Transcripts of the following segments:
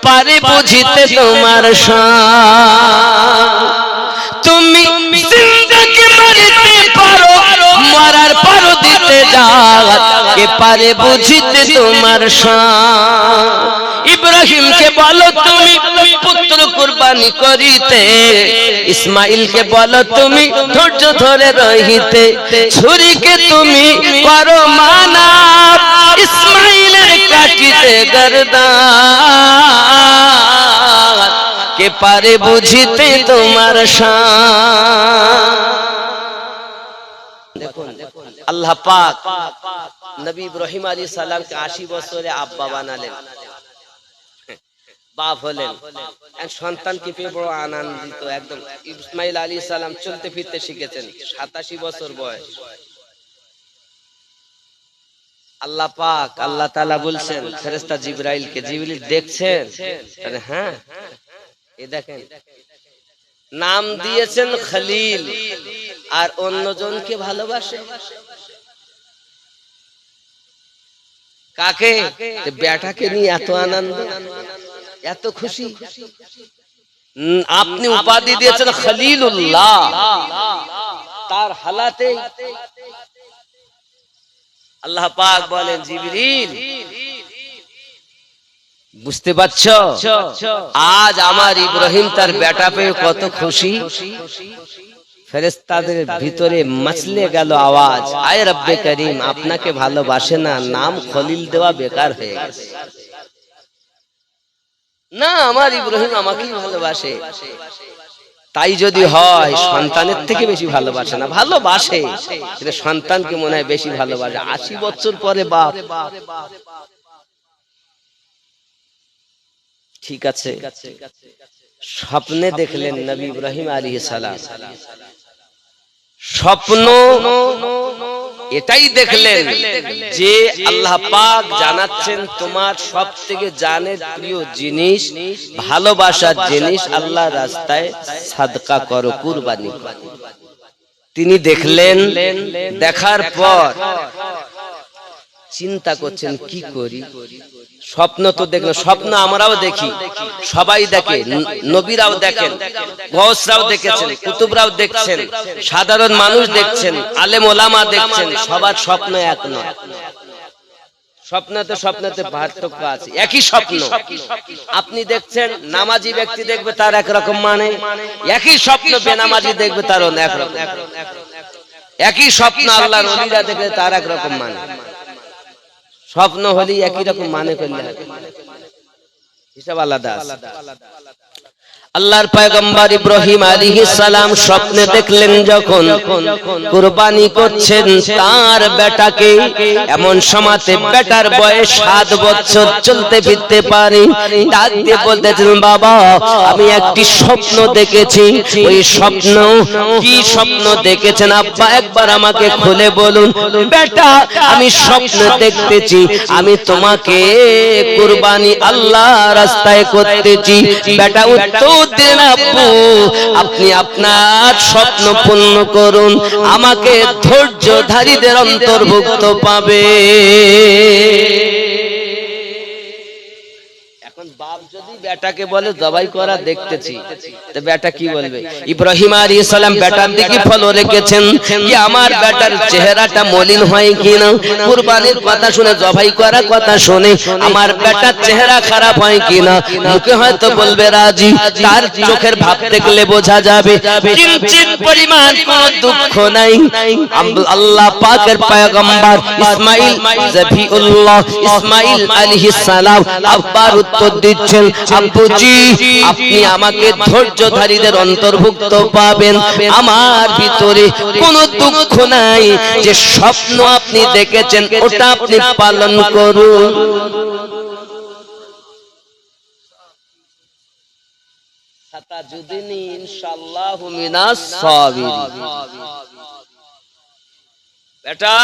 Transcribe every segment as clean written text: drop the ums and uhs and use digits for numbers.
পারে বুঝিতে তোমার শান তুমি জিন্দাকে মারিতে পারো মরার পরও দিতে যাও কে পারে বুঝিতে তোমার শান ইব্রাহিমকে বলো তুমি পুত্র কুরবানি করিতে ইসমাইলকে বলো তুমি ধৈর্য ধরে রহিতে ছুরিকে তুমি করো মানা ইসমাইলের কাটিতে গর্দান কে পারে বুঝিতে তোমার শান আল্লাহ পাক নবী ইব্রাহিম আলাইহিস সালামকে 80 বছরে আব্বা বানালেন বাপ হলেন সন্তানকে পেয়ে বড় আনন্দিত একদম ইসমাইল আলাইহিস সালাম চলতে ফিরতে শিখেছেন 87 বছর বয়স আল্লাহ পাক আল্লাহ তাআলা বলছেন ফেরেশতা জিবরাইলকে জিবরিল দেখছেন আরে হ্যাঁ এই দেখেন নাম দিয়েছেন খলিল আর অন্যজনকে ভালোবাসে কাকে বেটাকে নিয়ে এত আনন্দ এত খুশি আপনি উপাধি দিয়েছেন খলিলুল্লাহ তার হালাতে আল্লাহ পাক বলেন জিবরিল বুঝতে পারছো আজ আমার ইব্রাহিম তার বেটা পেয়ে কত খুশি ফেরেশতাদের ভিতরে মচলে গেল আওয়াজ আয় রব্বে করিম আপনাকে ভালোবাসে না নাম খলিল দেওয়া বেকার হয়ে গেছে না আমার ইব্রাহিম আমাকেই ভালোবাসে তাই যদি হয় সন্তানের থেকে বেশি ভালোবাসে না ভালোবাসে কিন্তু সন্তানকে মনে হয় বেশি ভালোবাসে 80 বছর পরে বাপ ঠিক আছে স্বপ্নে দেখলেন নবী ইব্রাহিম আলাইহিস সালাম স্বপ্ন এটাই দেখলেন যে আল্লাহ পাক জানাচ্ছেন তোমার সবথেকে জানের প্রিয় জিনিস ভালোবাসার জিনিস আল্লাহর রাস্তায় সাদকা করো কুরবানি করো তিনি দেখলেন দেখার পর চিন্তা করছেন কি করি স্বপ্ন তো দেখলেন স্বপ্ন আমরাও দেখি সবাই দেখে নবীরাও দেখেন গৌসরাও দেখেছেন কুতুবরাও দেখছেন সাধারণ মানুষ দেখছেন আলেম ওলামা দেখছেন সবার স্বপ্ন এক নয় স্বপ্নতে পার্থক্য আছে একই স্বপ্ন আপনি দেখছেন নামাজি ব্যক্তি দেখবে তার একরকম মানে একই স্বপ্ন বেনামাজি দেখবে তার অন্য একরকম একই স্বপ্ন আল্লাহর ওলিরা দেখবে তার একরকম মানে স্বপ্ন হলেই একই রকম মানে করলে হিসাব আলাদা আল্লাহর পয়গম্বর ইব্রাহিম আলাইহিস সালাম স্বপ্নে দেখলেন যখন কুরবানি করছেন তার বেটাকে এমন সময়তে বেটার বয়স 7 বছর চলতে ফিরতে পারে ডাক দিয়ে বলতেছেন বাবা আমি একটি স্বপ্ন দেখেছি ওই স্বপ্ন কি স্বপ্ন দেখেছেন আব্বা একবার আমাকে খুলে বলুন বেটা আমি স্বপ্ন দেখতেছি আমি তোমাকে কুরবানি আল্লাহর রাস্তায় করতেছি বেটা উত্তর আপনি আপনার স্বপ্ন পূর্ণ করুন আমাকে ধৈর্যধারীদের অন্তর্ভুক্ত পাবে এখন বাপ যদি বেটাকে বলে জবাই করা দেখতেছি তো বেটা কি বলবে ইব্রাহিম আলাইহিস সালাম বেটার দিকে ফলো রেখেছেন যে আমার বেটার চেহারাটা মলিন হয় কিনা কুরবানির কথা শুনে জবাই করা কথা শুনে আমার বেটার চেহারা খারাপ হয় কিনা মুখে হয়তো বলবে রাজি তার চোখের ভাব দেখলে বোঝা যাবে কিঞ্চিত পরিমাণ কোনো দুঃখ নাই আল্লাহ পাকের পয়গম্বর ইসমাইল জবিউল্লাহ ইসমাইল আলাইহিস সালাম আব্বার উত্তর দিচ্ছেন আব্বুজি আপনি আমাকে ধৈর্যধারীদের অন্তর্ভুক্ত পাবেন আমার ভিতরে কোনো দুঃখ নাই যে স্বপ্ন আপনি দেখেছেন ওটা আপনি পালন করুন সাতাজুদিনী ইনশাআল্লাহু মিনাস সাবিরিন বেটা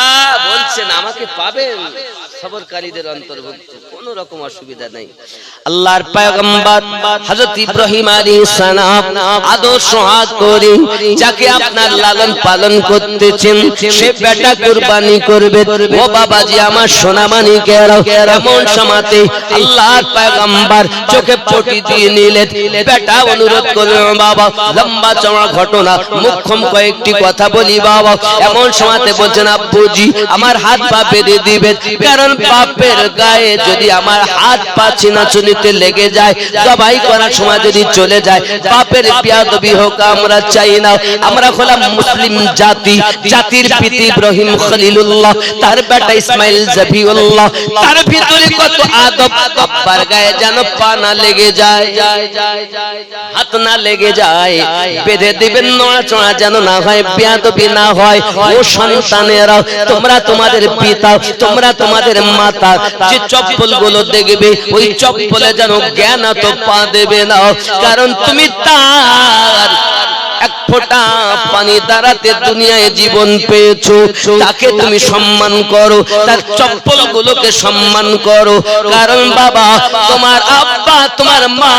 বলছেন আমাকে পাবেন সবরকারীদের অন্তর্ভুক্ত, কোনো রকম অসুবিধা নেই। আল্লাহর পয়গম্বর হযরত ইব্রাহিম আলাইহিস সালাম আদর্শ করে যাকে আপনার লালন পালন করতেছেন, সে বেটা কুরবানি করবে। ও বাবাজি আমার সোনা মানিকেরা, এমন সময়তে আল্লাহর পয়গম্বর চোখে পটি দিয়ে নিলেন। বেটা অনুরোধ করলেন, বাবা লম্বা চওড়া ঘটনা, মুখ্যম কয়েকটি কথা বলি বাবা। এমন সময়তে বলছেন, আব্বুজি আমার হাত পা বেঁধে দিবেন, কারণ বাপের গায়ে যদি আমার হাত পা ছিনাছুনিতে লেগে যায়, জবাই করার সময় যদি চলে যায়, বাপের বেয়াদবি হোক আমরা চাই না। আমরা হলাম মুসলিম জাতি, জাতির পিতা ইব্রাহিম খলিলুল্লাহ, তার বেটা ইসমাইল জবিউল্লাহ, তার ভিতরে কত আদব, বাবার গায়ে যেন পা না লেগে যায়, হাত না লেগে যায়, বেঁধে দিবেন, নড়াচড়া যেন না হয়, বেয়াদবি না হয়। ও সন্তানেরা, তোমরা তোমাদের পিতা, তোমরা তোমাদের মাতা যে চপ্পল গুলো দেখবে, ওই চপ্পলে যেন জ্ঞান তো পা দেবে না, কারণ তুমি তার এক ফোঁটা পানি দ্বারাতে দুনিয়ায় জীবন পেয়েছো, তাকে তুমি সম্মান করো, তার চপ্পল গুলোকে সম্মান করো, কারণ বাবা তোমার আব্বা তোমার মা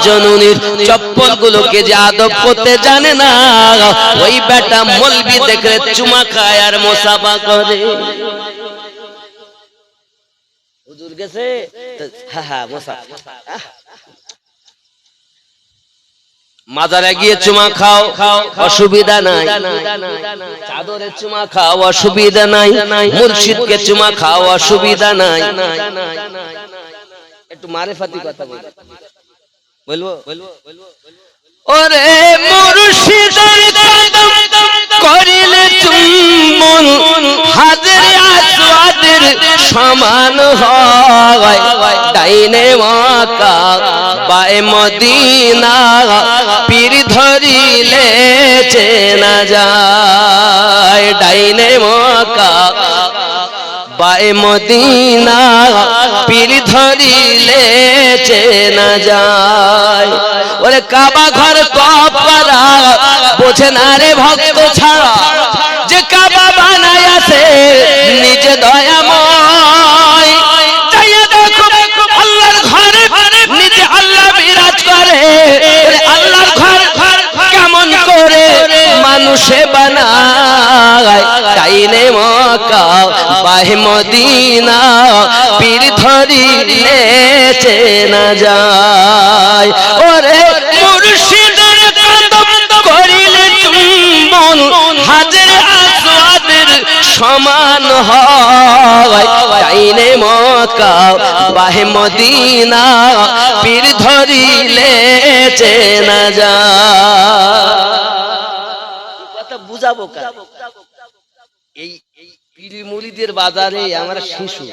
জননীর চপ্পল গুলোকে যে আদব করতে জানে না, ওই বেটা মলবি দেখলে চুমা খায় আর মোসাফা করে। হুজুর গেছে, হ্যাঁ মোসাফা, মাজারে গিয়ে চুমা খাও, অসুবিধা নাই, চাদরে চুমা খাও, অসুবিধা নাই, মুর্শিদকে চুমা খাও, অসুবিধা নাই। একটু মারেফাতি কথা বলবো, ওরে মুর্শিদের কদম করিলে চুম্বন হাজরে আসওয়াদের সমান হয়, ডাইনে মাকা বায়ে মদিনা পীর ধরিলে চেনা যায়, ডাইনে মাকা বায়ে মদিনা পীর ধরিলে চেনা যায়। ওরে কাবা ঘর কপারা বোঝে না রে ভক্ত ছাড়া, যে কাবা বানায় আছে নিজে দয়াময়, চাইয়া দেখো আল্লাহর ঘরে নিজে আল্লাহ বিরাজ করে। আল্লাহর ঘর কেমন করে মানুষে বানায়, ডাইনে মক্কা বাহে মদিনা পীর ধরিলে চেনা যায়। ওরে মুর্শিদের কদম করিলে চুম্বন হাজরে আসওয়াদের সমান হয়, ডাইনে মক্কা বাহে মদিনা পীর ধরিলে চেনা যায়। কথা বুঝাবো কার? এই পীর মুরিদের বাজারে আমরা শিশু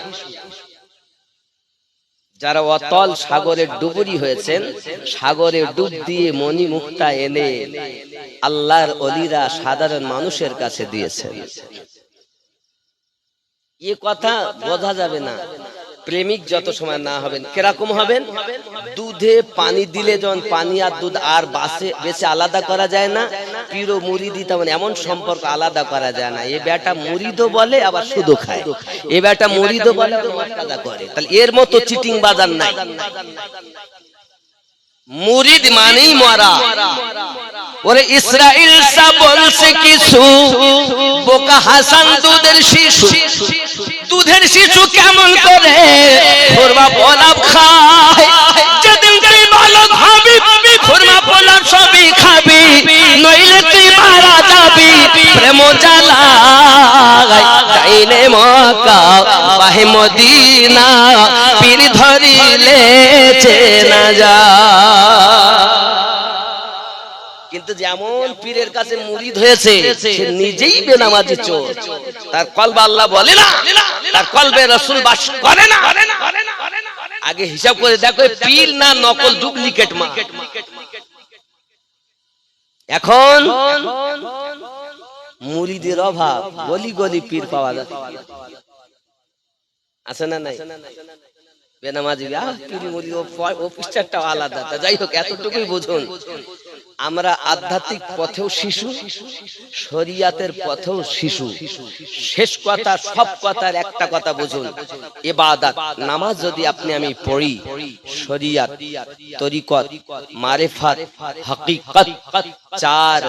যারা অতল সাগরে ডুবুরি হয়েছেন, সাগরে ডুব দিয়ে মণি মুক্তা এনে আল্লাহর ওলিরা সাধারণ মানুষের কাছে দিয়েছেন। এ কথা বোঝা যাবে না প্রেমিক যত সময় না হবেন। কিরকম হবেন? দুধে পানি দিলে যখন পানি আর দুধ আর বেছে আলাদা করা যায় না, পীর ও মুরিদি তেমন এমন সম্পর্ক আলাদা করা যায় না। এ বেটা মুরিদও বলে আবার শুধু খায়, এ বেটা মুরিদও বলে আলাদা করে, তাহলে এর মতো চিটিং বাজার নাই। মুরিদ মানেই মরা। ওরে ইসরাইল সা বলছে কিছু, বোকা হাসান দুধের শিশু, দুধের শিশু কেমন করে খুরমা পোলাপ খায়, যেদিন তুই বালক হবি খুরমা পোলাপ সবই খাবি, নইলে তুই মারা যাবি প্রেম জ্বালায়, ডাইনে মক্কা বাহে মদিনা পীর ধরিলে চেনা যায়। কিন্তু যেমন পীরের কাছে মুরিদ হয়েছে, সে নিজেই বেনামাজি চোর, তার কলবে আল্লাহ বলে না, তার কলবে রাসূল বাস করে না। আগে হিসাব করে দেখো পীর না নকল ডুপ্লিকেট মা। এখন মুরিদের অভাব, গলি গলি পীর পাওয়া যায়, আছে না নাই? বেনামাজি পীর মুরিদ ও পিকচারটা আলাদা। যাই হোক এতটুকুই বুঝুন, আমরা আধ্যাত্মিক পথেও শিশু, শরিয়াতের পথেও শিশু। শেষ কথা, সব কথার একটা কথা বুঝুন, ইবাদত নামাজ যদি আপনি আমি পড়ি, শরিয়াত, তরিকত, মারিফাত, হাকিকত চার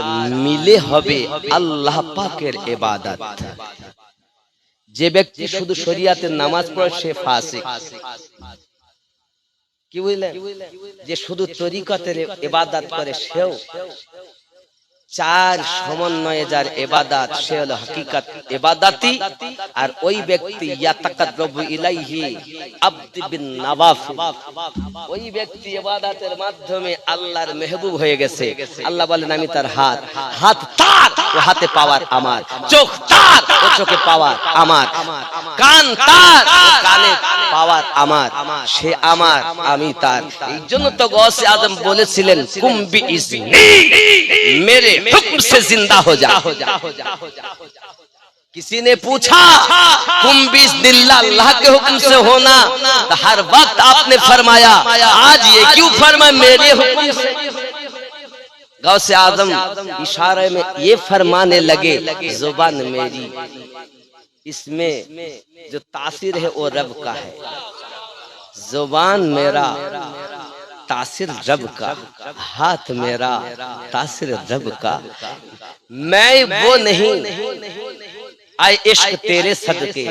মিলে হবে আল্লাহ পাকের ইবাদত। যে ব্যক্তি শুধু শরিয়াতের নামাজ পড়ে সে ফাসিক। কি বুঝলেন? যে শুধু তরিকতের ইবাদত করে সেও চার সমন্বয়ে যার ইবাদত, সে হলো হাকিকত ইবাদতি। আর ওই ব্যক্তি ইয়াতাকাররাবু ইলাইহি আবদি বিন নওয়াফিল, ওই ব্যক্তি ইবাদতের মাধ্যমে আল্লাহর মেহবুব হয়ে গেছে। আল্লাহ বলেন আমি তার হাত, হাত তার, ও হাতে পাওয়ার আমার, চোখ তার, ও চোখে পাওয়ার আমার, কান তার, ও কানে পাওয়ার আমার, সে আমার, আমি তার। এই জন্য তো গৌসে আজম বলেছিলেন কুম বিইজনি, मेरे हुक्म से जिंदा हो जा। किसी ने पूछा कुम बिस्मिल्लाह, अल्लाह के हुक्म से होना, तो हर वक्त आपने फरमाया आज ये क्यों फरमाया मेरे हुक्म से। गौसे आजम इशारे में ये फरमाने लगे जुबान मेरी, इसमें जो तासीर है वो रब का है। जुबान मेरा तासिर रब का, हाथ मेरा तासिर रब का। मैं वो नहीं आए इश्क तेरे सदके,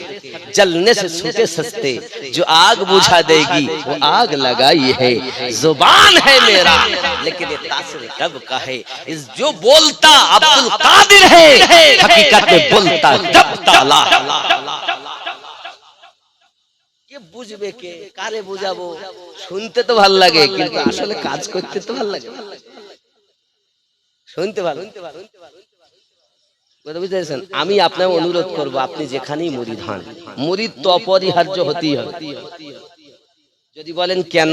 जलने से छूटे सस्ते, जो आग बुझा देगी वो आग लगाई है। जुबान है मेरा लेकिन ये तासिर रब का है। इस जो बोलता अब्दुल कादिर है, हकीकत में बोलता रब ताला। বুঝবে কে, কারে বুঝাবো? শুনতে তো ভালো লাগে কিন্তু আসলে কাজ করতে তো ভালো লাগে। শুনতে ভালো, কথা বুঝতে পেরেছেন? আমি আপনাকে অনুরোধ করব, আপনি যেখানেই মুরিদ হন, মুরিদ তো অপরিহার্য হতেই হবে। যদি বলেন কেন,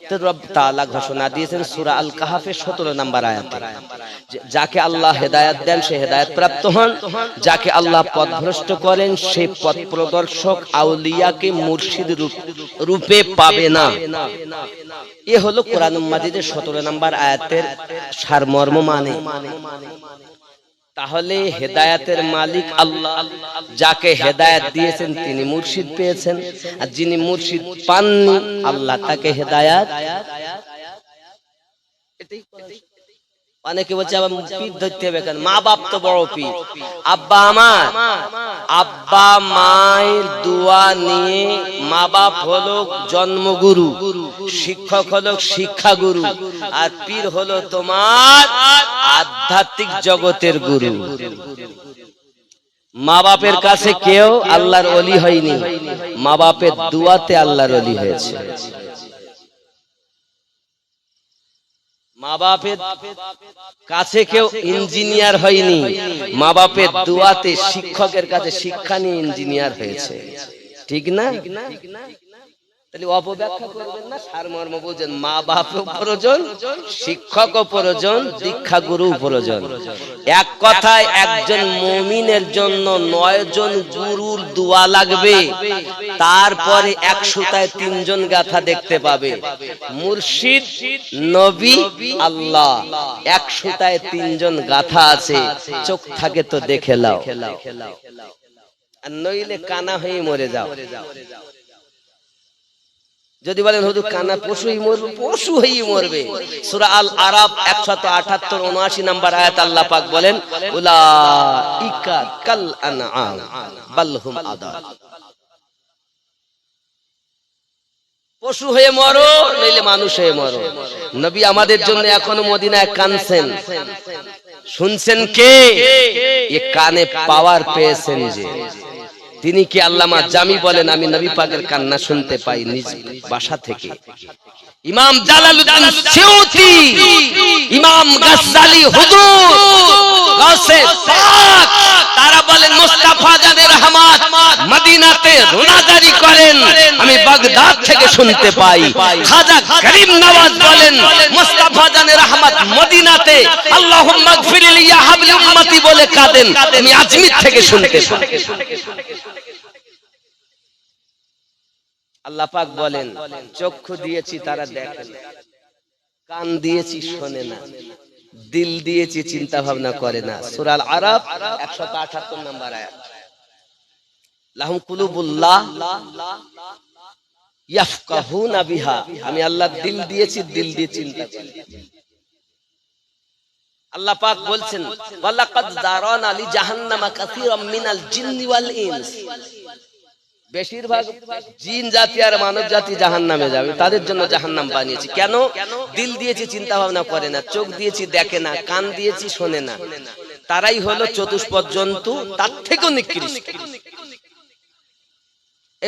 তো রব তাআলা ঘোষণা দিয়েছেন সূরা আল কাহফের 17 নম্বর আয়াতে, যাকে আল্লাহ হেদায়েত দেন সে হেদায়েত প্রাপ্ত হন, যাকে আল্লাহ পথভ্রষ্ট করেন সে পথ প্রদর্শক আউলিয়াকে মুর্শিদ রূপে পাবে না। এ হলো কোরআন মাজিদের 17 নম্বর আয়াতের সারমর্ম। মানে তাহলে হেদায়েতের মালিক আল্লাহ, যাকে হেদায়েত দিয়েছেন তিনি মুর্শিদ পেয়েছেন, আর যিনি মুর্শিদ পাননি আল্লাহ তাকে হেদায়েত। অনেকে বলছে আবার পীর ধরতে হবে কেন? মা বাপ তো বড় পীর। আব্বা আমার, আব্বা মায়ের দোয়া নিয়ে, মা বাপ হলো জন্মগুরু, শিক্ষক হলো শিক্ষাগুরু, আর পীর হলো তোমার আধ্যাত্মিক জগতের গুরু। মা বাপের কাছে কেউ আল্লাহর ওলি হয়নি, মা বাপের দোয়াতে আল্লাহর ওলি হয়েছে। মা বাপের কাছে কেউ ইঞ্জিনিয়ার হয়নি, মা বাপের দোয়াতে শিক্ষকের কাছে শিক্ষা নিয়ে ইঞ্জিনিয়ার হয়েছে। ঠিক না? তাহলে অপব্যাখ্যা করবেন না, সারমর্ম বুঝেন। মা বাপও প্রয়োজন, শিক্ষকও প্রয়োজন, দীক্ষা গুরু প্রয়োজন। এক কথায় একজন মুমিনের জন্য 9 জন গুরুর দোয়া লাগবে, তারপরে 100টায় 3 জন গাথা দেখতে পাবে। মুর্শিদ, নবী, আল্লাহ, 100টায় 3 জন গাথা আছে। চোখ থাকে তো দেখে লাও, আর নইলে কানা হয়ে মরে যাও। যদি বলেন হুজুর কানা পশুই মরবে, পশু হয়েই মরবে। সূরা আল আরাফ 178 79 নম্বর আয়াত আল্লাহ পাক বলেন উলাইকা কাল আনআম বাল হুম আদাল। পশু হয়ে মরো নইলে মানুষ হয়ে মরো। নবী আমাদের জন্য এখনো মদিনায় কানছেন, শুনছেন কে? এ কানে পাওয়ার পেয়েছেন যে তিনি কি আল্লামা জামি বলেন আমি নবী পাকের কান্না শুনতে পাই নিজ বাসা থেকে। ইমাম জালালউদ্দিন সিউতি, ইমাম গাজ্জালি হুজুর গাউসে পাক, তারা বলেন মুস্তাফা জানে রহমত মদিনাতে রোনাজারি করেন আমি বাগদাদ থেকে শুনতে পাই। খাজা করিম নওয়াজ বলেন মুস্তাফা জানে রহমত মদিনাতে আল্লাহুম্মা গফিরলি ইয়া হাবলি উম্মতি বলে কাঁদেন আমি আজমির থেকে শুনতে পাই। আল্লাহ পাক বলেন চক্ষু দিয়েছি তারা দেখে না, কান দিয়েছি শোনে না, দিল দিয়েছি চিন্তা ভাবনা করে না। সূরা আল আরাফ 178 নম্বর আয়াত। লাহুম কুলুবুল্লাহ ইয়াফকাহুনা বিহা, আমি আল্লাহ দিল দিয়েছি, দিল দিয়ে চিন্তা করে। আল্লাহ পাক বলছেন ওয়ালাকাদ যারানা লি জাহান্নামা কাসীরাম মিনাল জিন্নি ওয়াল ইনস, বেশিরভাগ জিন জাতি আর মানব জাতি জাহান্নামে যাবে, তাদের জন্য জাহান্নাম বানিয়েছি। কেন? দিল দিয়েছি চিন্তা ভাবনা করে না, চোখ দিয়েছি দেখে না, কান দিয়েছি শোনে না, তারাই হলো চতুষ্পদ জন্তু, তার থেকেও নিকৃষ্ট।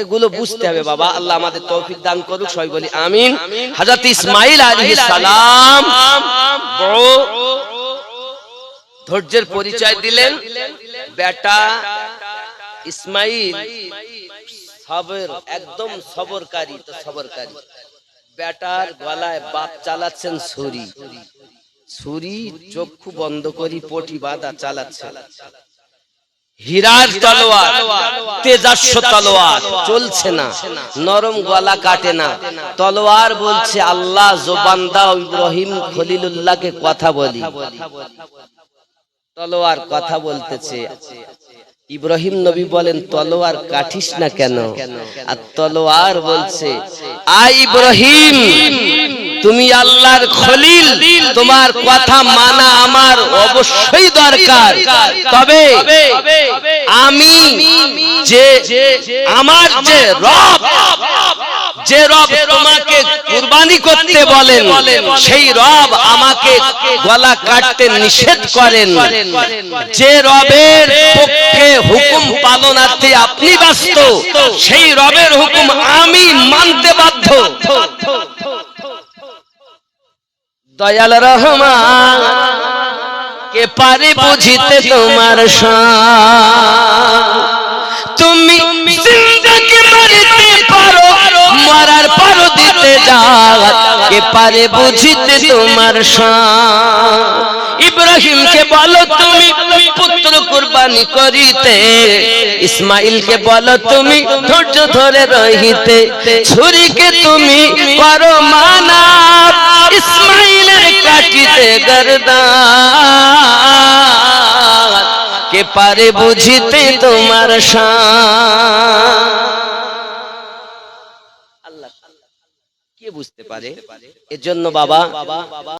এগুলো বুঝতে হবে বাবা। আল্লাহ আমাদের তৌফিক দান করুক, সবাই বলি আমিন। হযরত ইসমাঈল আলাইহিস সালাম বড় ধৈর্যের পরিচয় দিলেন। বেটা ইসমাঈল সবর, একদম সবরকারী, তো সবরকারী। বেটার গলায় বাপ চালাচ্ছেন ছুরি, ছুরি চক্ষু বন্ধ করি পটি বাঁধা চালাচ্ছে। হীরার তলোয়ার, তেজস্ব তলোয়ার, চলছে না, নরম গলা কাটে না। তলোয়ার বলছে আল্লাহ জবান দাও, ইব্রাহিম খলিলুল্লাহকে কথা বলি। তলোয়ার কথা বলতেছে। ইব্রাহিম নবী বলেন তলোয়ার কাটিস না কেন? আর তলোয়ার বলছে আই ইব্রাহিম, তুমি আল্লাহর খলিল, তোমার কথা মানা আমার অবশ্যই দরকার। তবে আমি যে আমার যে রব, যে রব তোমাকে কুরবানি করতে বলেন, সেই রব আমাকে গলা কাটতে নিষেধ করেন। যে রবের পক্ষে হুকুম পালনার্থে আপনি ব্যস্ত, সেই রবের হুকুম আমি মানতে বাধ্য। দয়াল রহমান কে পারে বুঝিতে তোমার শান, তুমি জিন্দাকে মারিতে পারো, মরার পারো দিতে যাও, কে পারে বুঝিতে তোমার শান। ইব্রাহিমকে বলো তুমি পুত্র কুরবানি করিতে, ইসমাইলকে বলো তুমি ধৈর্য ধরে রহিতে, ছুরিকে তুমি করো মানা, ইসমাইলের কাটিতে গর্দান, কে পারে বুঝিতে তোমার শান। আল্লাহ কে বুঝতে পারে? এজন্য বাবা